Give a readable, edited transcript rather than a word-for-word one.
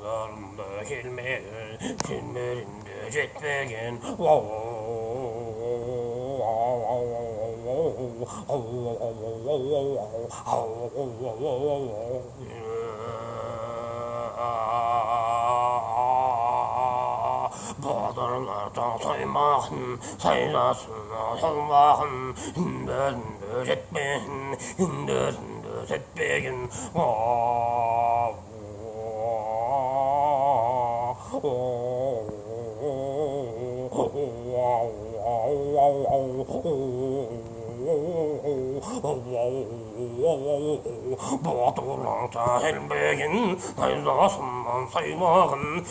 Yarımda gelmeyen, günlerimde jetmeyen. Bağlarlardan saymakın, saylasına salmakın. Günlerimde jetmeyen, günlerimde jetmeyen. Bağdurlarca helmeyin, saylasından saymakın.